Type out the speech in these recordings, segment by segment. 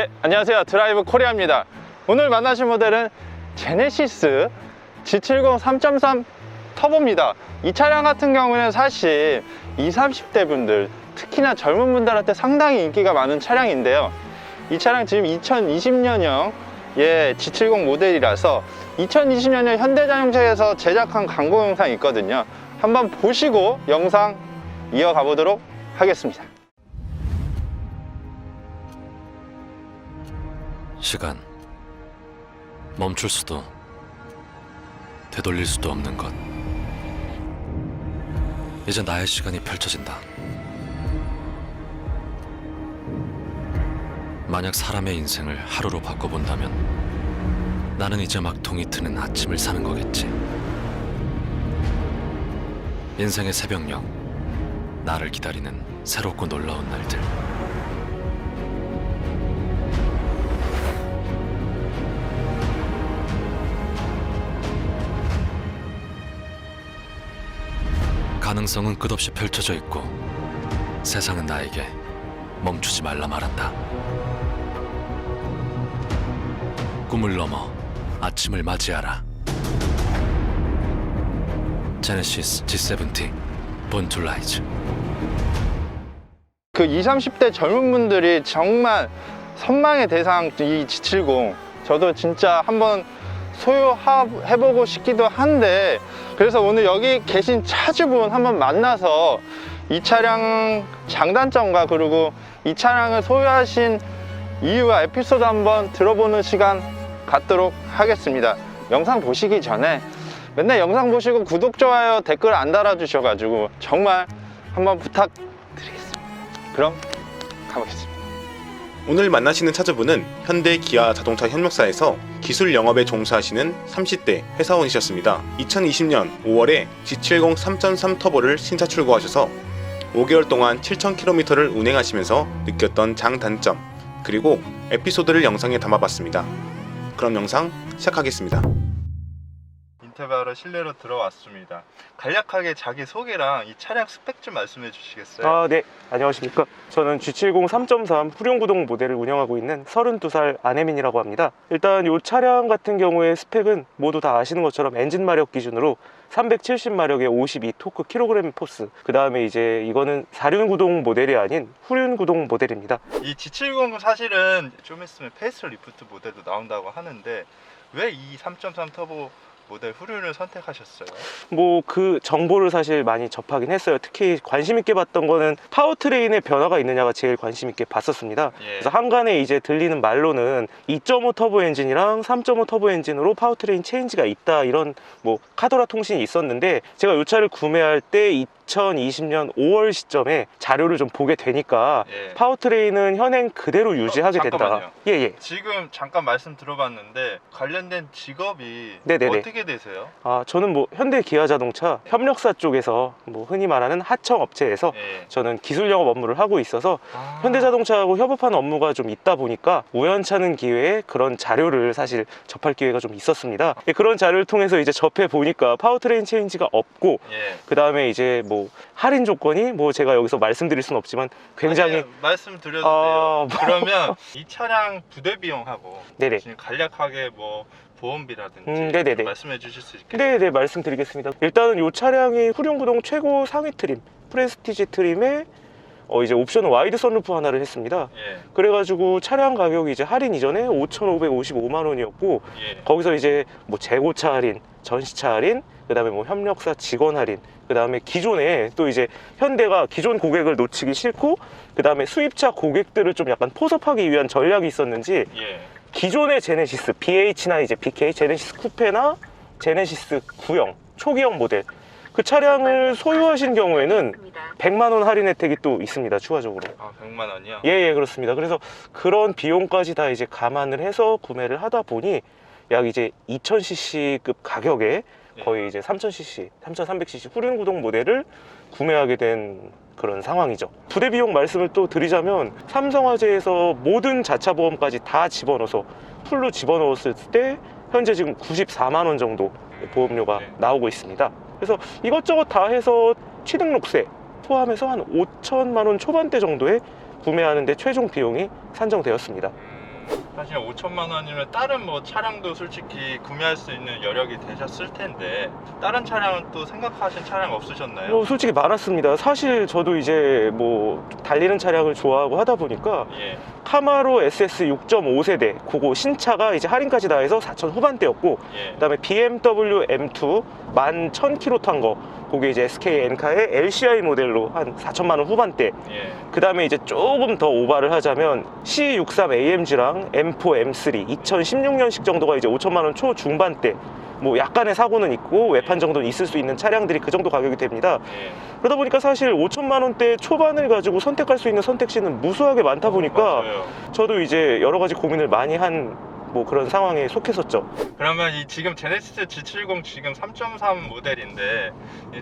네, 안녕하세요. 드라이브 코리아입니다. 오늘 만나실 모델은 제네시스 G70 3.3 터보입니다. 이 차량 같은 경우는 사실 20, 30대 분들, 특히나 젊은 분들한테 상당히 인기가 많은 차량인데요. 이 차량 지금 2020년형 G70 모델이라서 2020년형 현대자동차에서 제작한 광고 영상이 있거든요. 한번 보시고 영상 이어가 보도록 하겠습니다. 시간, 멈출 수도 되돌릴 수도 없는 것. 이제 나의 시간이 펼쳐진다. 만약 사람의 인생을 하루로 바꿔본다면 나는 이제 막통이 트는 아침을 사는 거겠지. 인생의 새벽녘, 나를 기다리는 새롭고 놀라운 날들. 가능성은 끝없이 펼쳐져 있고 세상은 나에게 멈추지 말라 말한다. 꿈을 넘어 아침을 맞이하라. 제네시스 G70 Born to Rise. 그 20, 30대 젊은 분들이 정말 선망의 대상 이 G70, 저도 진짜 한번 소유해보고 싶기도 한데, 그래서 오늘 여기 계신 차주분 한번 만나서 이 차량 장단점과 그리고 이 차량을 소유하신 이유와 에피소드 한번 들어보는 시간 갖도록 하겠습니다. 영상 보시기 전에 맨날 영상 보시고 구독, 좋아요, 댓글 안 달아주셔가지고 정말 한번 부탁드리겠습니다. 그럼 가보겠습니다. 오늘 만나시는 차주분은 현대 기아 자동차 협력사에서 기술 영업에 종사하시는 30대 회사원이셨습니다. 2020년 5월에 G70 3.3 터보를 신차 출고하셔서 5개월 동안 7,000km를 운행하시면서 느꼈던 장단점, 그리고 에피소드를 영상에 담아봤습니다. 그럼 영상 시작하겠습니다. 인터뷰하러 실내로 들어왔습니다. 간략하게 자기 소개랑 이 차량 스펙 좀 말씀해 주시겠어요? 네, 안녕하십니까. 저는 G70 3.3 후륜구동 모델을 운영하고 있는 32살 안혜민이라고 합니다. 일단 이 차량 같은 경우에 스펙은 모두 다 아시는 것처럼 엔진 마력 기준으로 370마력에 52 토크 킬로그램 포스, 그 다음에 이제 이거는 4륜구동 모델이 아닌 후륜구동 모델입니다. 이 G70은 사실은 좀 있으면 페이스리프트 모델도 나온다고 하는데 왜 이 3.3 터보 모델 후륜을 선택하셨어요? 그 정보를 사실 많이 접하긴 했어요. 특히 관심 있게 봤던 거는 파워트레인의 변화가 있느냐가 제일 관심 있게 봤었습니다. 그래서 한간에 이제 들리는 말로는 2.5 터보 엔진이랑 3.5 터보 엔진으로 파워트레인 체인지가 있다, 이런 카도라 통신이 있었는데, 제가 이 차를 구매할 때 2020년 5월 시점에 자료를 좀 보게 되니까 파워트레인은 현행 그대로 유지하게 된다. 지금 잠깐 말씀 들어봤는데 관련된 직업이 네네네. 어떻게 되세요? 저는 현대 기아 자동차 협력사 쪽에서 흔히 말하는 하청 업체에서 저는 기술 영업 업무를 하고 있어서 현대 자동차하고 협업하는 업무가 좀 있다 보니까 우연찮은 기회에 그런 자료를 사실 접할 기회가 좀 있었습니다. 그런 자료를 통해서 이제 접해 보니까 파워트레인 체인지가 없고, 그 다음에 이제 할인 조건이 제가 여기서 말씀드릴 수는 없지만 굉장히 말씀드려도 돼요. 그러면 이 차량 부대 비용하고 네네. 지금 간략하게 보험비라든지 네네네. 말씀해 주실 수 있겠어요? 네네, 말씀드리겠습니다. 일단은 이 차량이 후륜구동 최고 상위 트림, 프레스티지 트림에 이제 옵션은 와이드 선루프 하나를 했습니다. 그래가지고 차량 가격이 이제 할인 이전에 5,555만 원이었고, 거기서 이제 재고차 할인, 전시차 할인, 그 다음에 협력사 직원 할인, 그 다음에 기존에 또 이제 현대가 기존 고객을 놓치기 싫고, 그 다음에 수입차 고객들을 좀 약간 포섭하기 위한 전략이 있었는지 기존의 제네시스 BH나 이제 BK, 제네시스 쿠페나 제네시스 9형 초기형 모델, 그 차량을 소유하신 경우에는 100만 원 할인 혜택이 또 있습니다, 추가적으로. 100만 원이요? 그렇습니다. 그래서 그런 비용까지 다 이제 감안을 해서 구매를 하다 보니 약 이제 2000cc급 가격에 거의 이제 3000cc, 3300cc 후륜구동 모델을 구매하게 된 그런 상황이죠. 부대 비용 말씀을 또 드리자면, 삼성화재에서 모든 자차 보험까지 다 집어넣어서 풀로 집어넣었을 때 현재 지금 94만 원 정도 보험료가 나오고 있습니다. 그래서 이것저것 다 해서 취등록세 포함해서 한 5천만 원 초반대 정도에 구매하는데 최종 비용이 산정되었습니다. 사실 5천만 원이면 다른 뭐 차량도 솔직히 구매할 수 있는 여력이 되셨을 텐데 다른 차량은 또 생각하신 차량 없으셨나요? 솔직히 많았습니다. 사실 저도 이제 뭐 달리는 차량을 좋아하고 하다 보니까 예. 카마로 SS 6.5세대 그거 신차가 이제 할인까지 다 해서 4천 후반대였고, 예. 그다음에 BMW M2 11,000km 탄 거, 그게 이제 SK 엔카의 LCI 모델로 한 4천만 원 후반대. 예. 그 다음에 이제 조금 더 오바를 하자면 C63AMG랑 M4 M3 2016년식 정도가 이제 5천만 원 초중반대. 뭐 약간의 사고는 있고 외판 정도는 있을 수 있는 차량들이 그 정도 가격이 됩니다. 예. 그러다 보니까 사실 5천만 원대 초반을 가지고 선택할 수 있는 선택지는 무수하게 많다 보니까 맞아요. 저도 이제 여러 가지 고민을 많이 한 뭐 그런 상황에 속했었죠. 그러면 이 지금 제네시스 G70 지금 3.3 모델인데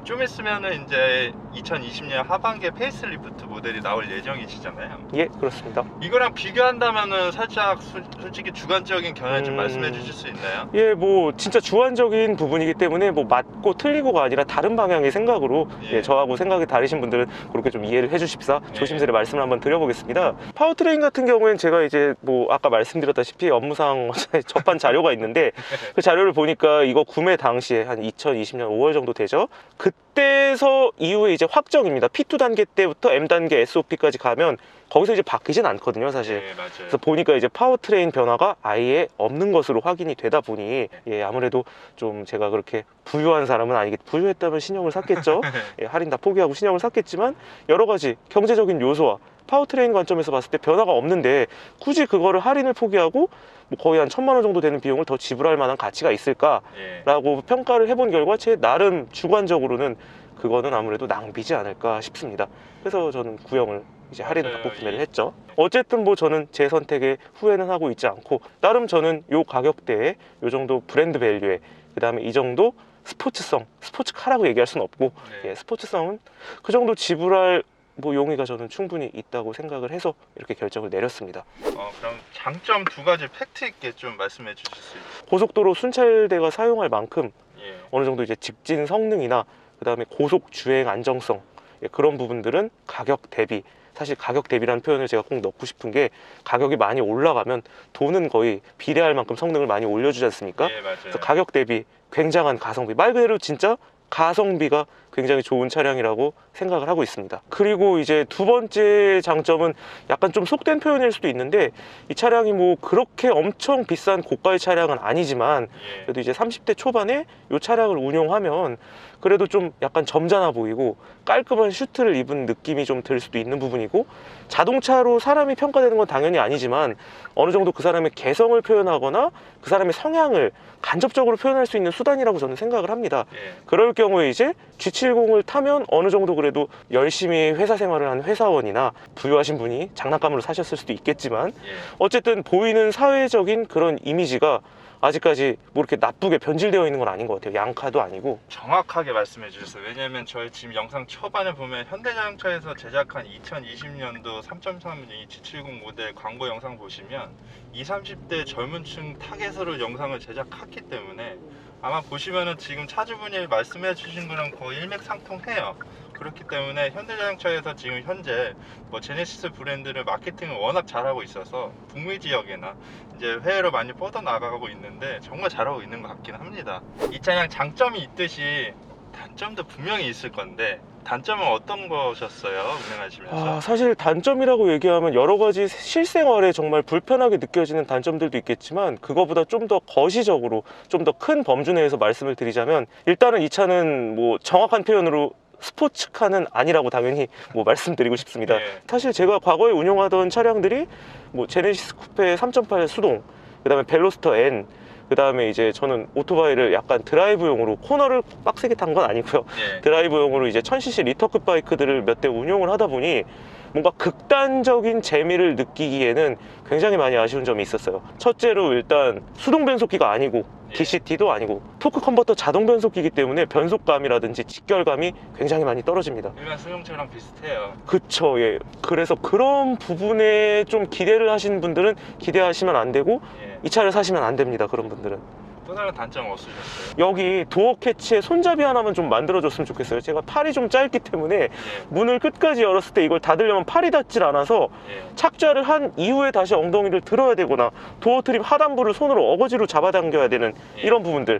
좀 있으면은 이제 2020년 하반기에 페이스리프트 모델이 나올 예정이시잖아요. 예, 그렇습니다. 이거랑 비교한다면은 살짝 솔직히 주관적인 견해 좀 말씀해 주실 수 있나요? 예, 뭐 진짜 주관적인 부분이기 때문에 뭐 맞고 틀리고가 아니라 다른 방향의 생각으로 예. 예, 저하고 생각이 다르신 분들은 그렇게 좀 이해를 해주십사 예. 조심스레 말씀을 한번 드려보겠습니다. 파워트레인 같은 경우에는 제가 이제 뭐 아까 말씀드렸다시피 업무상 접한 자료가 있는데 그 자료를 보니까 이거 구매 당시에 한 2020년 5월 정도 되죠. 그때서 이후에 이제 확정입니다. P2 단계 때부터 M 단계 SOP까지 가면 거기서 이제 바뀌진 않거든요, 사실. 네, 맞아요. 그래서 보니까 이제 파워트레인 변화가 아예 없는 것으로 확인이 되다 보니 예, 아무래도 좀 제가 그렇게 부유한 사람은 아니겠, 부유했다면 신형을 샀겠죠. 예, 할인 다 포기하고 신형을 샀겠지만 여러 가지 경제적인 요소와 파워트레인 관점에서 봤을 때 변화가 없는데 굳이 그거를 할인을 포기하고 뭐 거의 한 1,000만 원 정도 되는 비용을 더 지불할 만한 가치가 있을까라고 예. 평가를 해본 결과 제 나름 주관적으로는 그거는 아무래도 낭비지 않을까 싶습니다. 그래서 저는 구형을 이제 할인을 맞아요. 받고 구매를 했죠. 어쨌든 뭐 저는 제 선택에 후회는 하고 있지 않고 나름 저는 요 가격대에 요 정도 브랜드 밸류에 그 다음에 이 정도 스포츠성, 스포츠카라고 얘기할 수는 없고 네. 예, 스포츠성은 그 정도 지불할 뭐 용의가 저는 충분히 있다고 생각을 해서 이렇게 결정을 내렸습니다. 그럼 장점 두 가지 팩트 있게 좀 말씀해 주실 수 있어요? 고속도로 순찰대가 사용할 만큼 예. 어느 정도 이제 직진 성능이나 그 다음에 고속 주행 안정성 예, 그런 부분들은 가격 대비, 사실 가격 대비라는 표현을 제가 꼭 넣고 싶은 게 가격이 많이 올라가면 돈은 거의 비례할 만큼 성능을 많이 올려주지 않습니까? 예, 맞아요. 그래서 가격 대비 굉장한 가성비, 말 그대로 진짜 가성비가 굉장히 좋은 차량이라고 생각을 하고 있습니다. 그리고 이제 두 번째 장점은 약간 좀 속된 표현일 수도 있는데 이 차량이 뭐 그렇게 엄청 비싼 고가의 차량은 아니지만 예. 그래도 이제 30대 초반에 이 차량을 운용하면 그래도 좀 약간 점잖아 보이고 깔끔한 슈트를 입은 느낌이 좀 들 수도 있는 부분이고, 자동차로 사람이 평가되는 건 당연히 아니지만 어느 정도 그 사람의 개성을 표현하거나 그 사람의 성향을 간접적으로 표현할 수 있는 수단이라고 저는 생각을 합니다. 예. 그럴 경우에 이제 G70을 타면 어느 정도 그래도 열심히 회사 생활을 한 회사원이나 부유하신 분이 장난감으로 사셨을 수도 있겠지만 예. 어쨌든 보이는 사회적인 그런 이미지가 아직까지 뭐 이렇게 나쁘게 변질되어 있는 건 아닌 것 같아요. 양카도 아니고. 정확하게 말씀해 주셨어요. 왜냐면 저희 지금 영상 초반에 보면 현대자동차에서 제작한 2020년도 3.3이 G70 모델 광고 영상 보시면 20, 30대 젊은 층 타겟으로 영상을 제작했기 때문에 아마 보시면은 지금 차주분이 말씀해 주신 거랑 거의 일맥상통해요. 그렇기 때문에 현대자동차에서 지금 현재 뭐 제네시스 브랜드를 마케팅을 워낙 잘하고 있어서 북미 지역이나 이제 해외로 많이 뻗어나가고 있는데 정말 잘하고 있는 것 같긴 합니다. 이 차량 장점이 있듯이 단점도 분명히 있을 건데 단점은 어떤 거셨어요? 운행하시면서? 사실 단점이라고 얘기하면 여러 가지 실생활에 정말 불편하게 느껴지는 단점들도 있겠지만 그거보다 좀 더 거시적으로 좀 더 큰 범주 내에서 말씀을 드리자면 일단은 이 차는 뭐 정확한 표현으로 스포츠카는 아니라고 당연히 뭐 말씀드리고 싶습니다. 네. 사실 제가 과거에 운용하던 차량들이 뭐 제네시스 쿠페 3.8 수동, 그 다음에 벨로스터 N, 그 다음에 이제 저는 오토바이를 약간 드라이브용으로 코너를 빡세게 탄 건 아니고요. 예. 드라이브용으로 이제 1000cc 리터급 바이크들을 몇 대 운용을 하다 보니 뭔가 극단적인 재미를 느끼기에는 굉장히 많이 아쉬운 점이 있었어요. 첫째로 일단 수동 변속기가 아니고 예. DCT도 아니고 토크 컨버터 자동 변속기이기 때문에 변속감이라든지 직결감이 굉장히 많이 떨어집니다. 일반 승용차랑 비슷해요. 그쵸, 예. 그래서 그런 부분에 좀 기대를 하시는 분들은 기대하시면 안 되고 예. 이 차를 사시면 안 됩니다. 그런 분들은. 또 다른 단점 없으셨어요? 여기 도어 캐치에 손잡이 하나만 좀 만들어줬으면 좋겠어요. 제가 팔이 좀 짧기 때문에 예. 문을 끝까지 열었을 때 이걸 닫으려면 팔이 닿질 않아서 예. 착좌를 한 이후에 다시 엉덩이를 들어야 되거나 도어 트림 하단부를 손으로 어거지로 잡아당겨야 되는 예. 이런 부분들.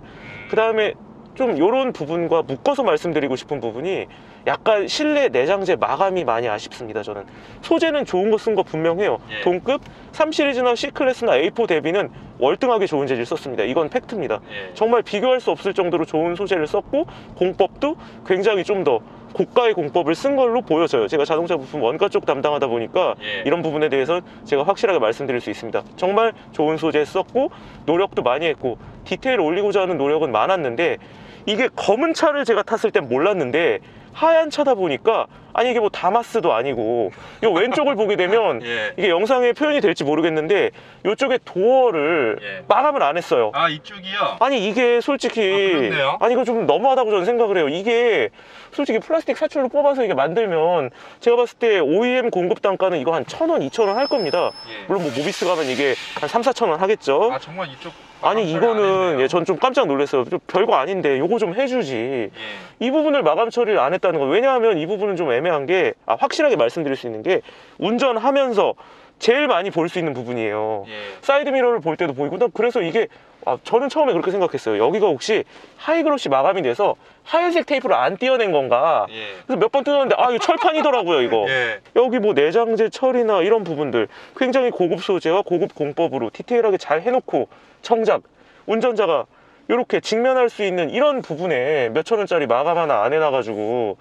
그 다음에 좀 이런 부분과 묶어서 말씀드리고 싶은 부분이 약간 실내 내장재 마감이 많이 아쉽습니다. 저는 소재는 좋은 거 쓴 거 분명해요. 예. 동급 3 시리즈나 C클래스나 A4 대비는 월등하게 좋은 재질 썼습니다. 이건 팩트입니다. 예. 정말 비교할 수 없을 정도로 좋은 소재를 썼고 공법도 굉장히 좀 더 고가의 공법을 쓴 걸로 보여져요. 제가 자동차 부품 원가 쪽 담당하다 보니까 예. 이런 부분에 대해서 제가 확실하게 말씀드릴 수 있습니다. 정말 좋은 소재 썼고 노력도 많이 했고 디테일 올리고자 하는 노력은 많았는데 이게 검은 차를 제가 탔을 땐 몰랐는데 하얀 차다 보니까 아니 이게 뭐 다마스도 아니고 이 왼쪽을 보게 되면 예. 이게 영상에 표현이 될지 모르겠는데 이쪽에 도어를 예. 마감을 안 했어요. 아, 이쪽이요? 아니 이게 솔직히 그렇네요. 아니 이거 좀 너무하다고 저는 생각을 해요. 이게 솔직히 플라스틱 사출로 뽑아서 이게 만들면 제가 봤을 때 OEM 공급 단가는 이거 한 1,000원, 2,000원 할 겁니다. 예. 물론 뭐 모비스 가면 이게 한 3, 4,000원 하겠죠. 아, 정말 이쪽 아니 마감 처리 안 이거는 했네요. 예, 전 좀 깜짝 놀랐어요. 좀 별거 아닌데 요거 좀 해주지. 예. 이 부분을 마감 처리를 안 했다는 거. 왜냐하면 이 부분은 좀 애매한 게 확실하게 말씀드릴 수 있는 게 운전하면서 제일 많이 볼 수 있는 부분이에요. 예. 사이드 미러를 볼 때도 보이고 난 그래서 이게 저는 처음에 그렇게 생각했어요. 여기가 혹시 하이그로시 마감이 돼서 하얀색 테이프를 안 띄어낸 건가. 예. 그래서 몇 번 뜯었는데 이거 철판이더라고요 이거. 예. 여기 뭐 내장재 처리나 이런 부분들 굉장히 고급 소재와 고급 공법으로 디테일하게 잘 해놓고 정작 운전자가 이렇게 직면할 수 있는 이런 부분에 몇천 원짜리 마감 하나 안 해놔가지고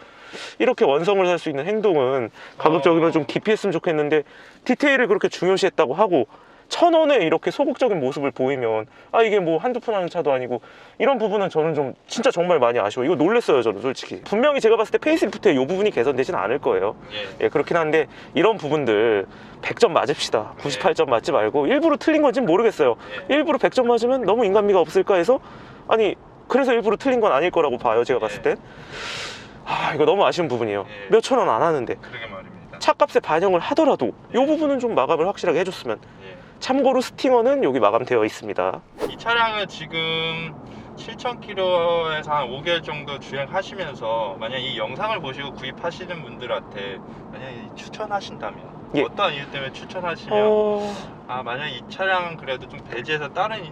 이렇게 원성을 살 수 있는 행동은 가급적이면 좀 깊이 했으면 좋겠는데 디테일을 그렇게 중요시했다고 하고 1,000원에 이렇게 소극적인 모습을 보이면 이게 뭐 한두 푼 하는 차도 아니고 이런 부분은 저는 좀 진짜 정말 많이 아쉬워. 이거 놀랬어요 저는 솔직히. 분명히 제가 봤을 때 페이스리프트에 이 부분이 개선되진 않을 거예요. 예. 예, 그렇긴 한데 이런 부분들 100점 맞읍시다. 98점 맞지 말고 일부러 틀린 건지는 모르겠어요. 예. 일부러 100점 맞으면 너무 인간미가 없을까 해서 아니 그래서 일부러 틀린 건 아닐 거라고 봐요 제가 봤을 땐. 이거 너무 아쉬운 부분이에요. 예. 몇천 원 안 하는데 그러게 말입니다. 차값에 반영을 하더라도 이 부분은 좀 마감을 확실하게 해줬으면. 예. 참고로 스팅어는 여기 마감되어 있습니다. 이 차량은 지금 7,000km에서 한 5개월 정도 주행하시면서 만약 이 영상을 보시고 구입하시는 분들한테 만약에 추천하신다면 예. 어떤 이유 때문에 추천하시면 만약 이 차량은 그래도 좀 배제해서 다른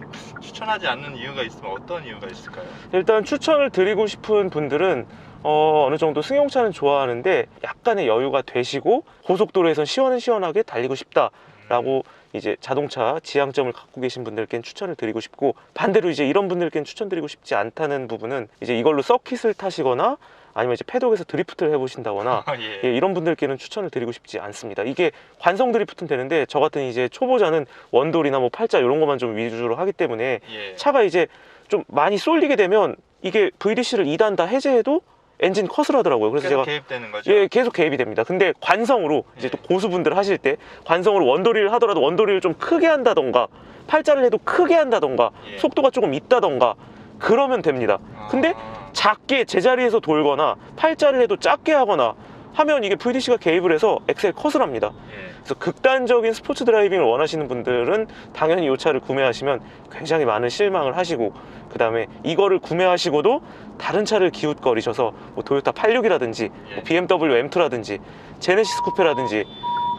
추천하지 않는 이유가 있으면 어떤 이유가 있을까요? 일단 추천을 드리고 싶은 분들은 어느 정도 승용차는 좋아하는데 약간의 여유가 되시고 고속도로에선 시원하게 달리고 싶다라고 이제 자동차 지향점을 갖고 계신 분들께는 추천을 드리고 싶고, 반대로 이제 이런 분들께는 추천드리고 싶지 않다는 부분은 이제 이걸로 서킷을 타시거나 아니면 이제 패독에서 드리프트를 해보신다거나 예. 이런 분들께는 추천을 드리고 싶지 않습니다. 이게 관성 드리프트는 되는데 저 같은 이제 초보자는 원돌이나 뭐 팔자 이런 것만 좀 위주로 하기 때문에 예. 차가 이제 좀 많이 쏠리게 되면 이게 VDC를 2단 다 해제해도 엔진 컷을 하더라고요. 그래서 계속 제가 개입되는 거죠? 예, 계속 개입이 됩니다. 근데 관성으로 이제 예. 또 고수분들 하실 때 관성으로 원돌이를 하더라도 원돌이를 좀 크게 한다던가 팔자를 해도 크게 한다던가 예. 속도가 조금 있다던가 그러면 됩니다. 근데 작게 제자리에서 돌거나 팔자를 해도 작게 하거나 하면 이게 VDC가 개입을 해서 엑셀 컷을 합니다. 예. 그래서 극단적인 스포츠 드라이빙을 원하시는 분들은 당연히 이 차를 구매하시면 굉장히 많은 실망을 하시고, 그 다음에 이거를 구매하시고도 다른 차를 기웃거리셔서 뭐 도요타 86이라든지 예. 뭐 BMW M2라든지 제네시스 쿠페라든지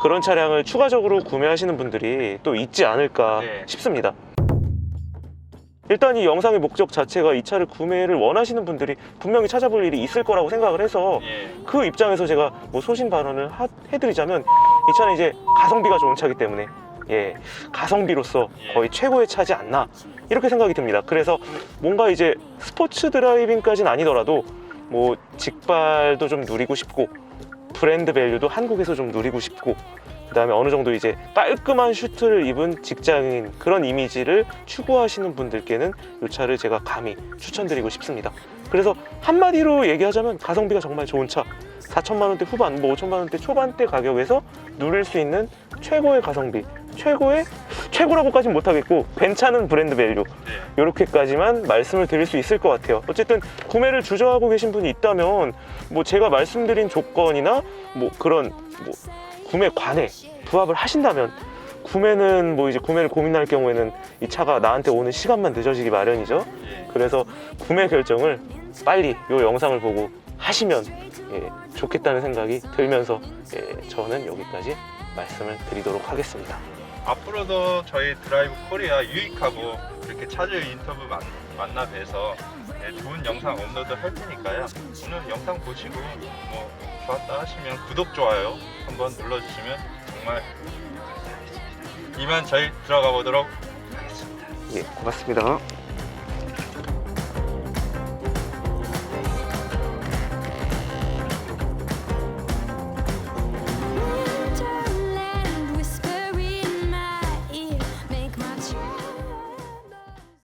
그런 차량을 추가적으로 구매하시는 분들이 또 있지 않을까 네. 싶습니다. 일단 이 영상의 목적 자체가 이 차를 구매를 원하시는 분들이 분명히 찾아볼 일이 있을 거라고 생각을 해서 예. 그 입장에서 제가 뭐 소신 발언을 해드리자면 이 차는 이제 가성비가 좋은 차기 때문에 가성비로서 거의 최고의 차지 않나 이렇게 생각이 듭니다. 그래서 뭔가 이제 스포츠 드라이빙까지는 아니더라도 뭐 직발도 좀 누리고 싶고 브랜드 밸류도 한국에서 좀 누리고 싶고, 그 다음에 어느 정도 이제 깔끔한 슈트를 입은 직장인 그런 이미지를 추구하시는 분들께는 이 차를 제가 감히 추천드리고 싶습니다. 그래서 한마디로 얘기하자면 가성비가 정말 좋은 차, 4천만 원대 후반, 뭐 5천만 원대 초반대 가격에서 누릴 수 있는 최고의 가성비, 최고라고까지는 못하겠고 괜찮은 브랜드 밸류, 이렇게까지만 말씀을 드릴 수 있을 것 같아요. 어쨌든 구매를 주저하고 계신 분이 있다면 뭐 제가 말씀드린 조건이나 뭐 그런 뭐 구매 관에 부합을 하신다면 구매는 뭐 이제 구매를 고민할 경우에는 이 차가 나한테 오는 시간만 늦어지기 마련이죠. 그래서 구매 결정을 빨리 이 영상을 보고 하시면 좋겠다는 생각이 들면서 저는 여기까지 말씀을 드리도록 하겠습니다. 앞으로도 저희 드라이브 코리아 유익하고 이렇게 차주 인터뷰 만나 뵈서 좋은 영상 업로드 할 테니까요. 오늘 영상 보시고 뭐 좋았다 하시면 구독, 좋아요 한번 눌러주시면 정말 감사하겠습니다. 이만 저희 들어가 보도록 하겠습니다. 고맙습니다.